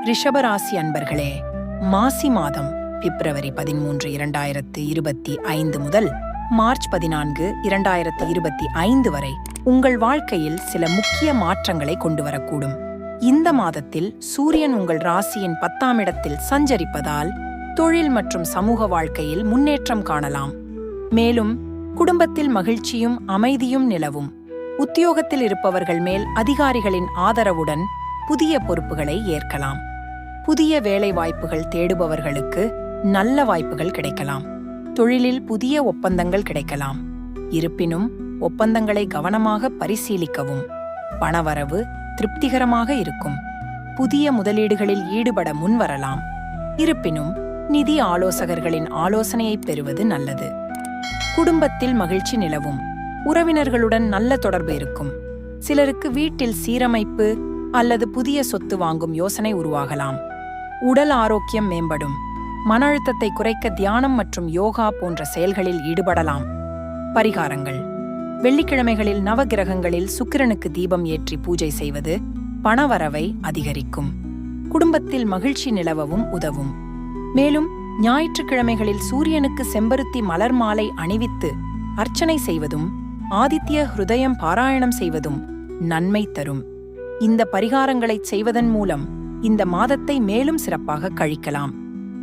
ரிஷபராசி அன்பர்களே, மாசி மாதம் பிப்ரவரி 13, 2025 முதல் மார்ச் 14, 2025 வரை உங்கள் வாழ்க்கையில் சில முக்கிய மாற்றங்களை கொண்டு வரக்கூடும். இந்த மாதத்தில் சூரியன் உங்கள் ராசியின் 10ஆம் இடத்தில் சஞ்சரிப்பதால் தொழில் மற்றும் சமூக வாழ்க்கையில் முன்னேற்றம் காணலாம். மேலும் குடும்பத்தில் மகிழ்ச்சியும் அமைதியும் நிலவும். உத்தியோகத்தில் இருப்பவர்கள் மேல் அதிகாரிகளின் ஆதரவுடன் புதிய பொறுப்புகளை ஏற்கலாம். புதிய வேலை வாய்ப்புகள் தேடுபவர்களுக்கு நல்ல வாய்ப்புகள் கிடைக்கலாம். தொழிலில் புதிய ஒப்பந்தங்கள் கிடைக்கலாம். இருப்பினும் ஒப்பந்தங்களை கவனமாக பரிசீலிக்கவும். பணவரவு திருப்திகரமாக இருக்கும். புதிய முதலீடுகளில் ஈடுபட முன்வரலாம். இருப்பினும் நிதி ஆலோசகர்களின் ஆலோசனையை பெறுவது நல்லது. குடும்பத்தில் மகிழ்ச்சி நிலவும். உறவினர்களுடன் நல்ல தொடர்பு இருக்கும். சிலருக்கு வீட்டில் சீரமைப்பு அல்லது புதிய சொத்து வாங்கும் யோசனை உருவாகலாம். உடல் ஆரோக்கியம் மேம்படும். மன அழுத்தத்தை குறைக்க தியானம் மற்றும் யோகா போன்ற செயல்களில் ஈடுபடலாம். பரிகாரங்கள்: வெள்ளிக்கிழமைகளில் நவகிரகங்களில் சுக்கிரனுக்கு தீபம் ஏற்றி பூஜை செய்வது பணவரவை அதிகரிக்கும். குடும்பத்தில் மகிழ்ச்சி நிலவவும் உதவும். மேலும் ஞாயிற்றுக்கிழமைகளில் சூரியனுக்கு செம்பருத்தி மலர் மாலை அணிவித்து அர்ச்சனை செய்வதும் ஆதித்ய ஹிருதயம் பாராயணம் செய்வதும் நன்மை தரும். இந்த பரிகாரங்களைச் செய்வதன் மூலம் இந்த மாதத்தை மேலும் சிறப்பாக கழிக்கலாம்.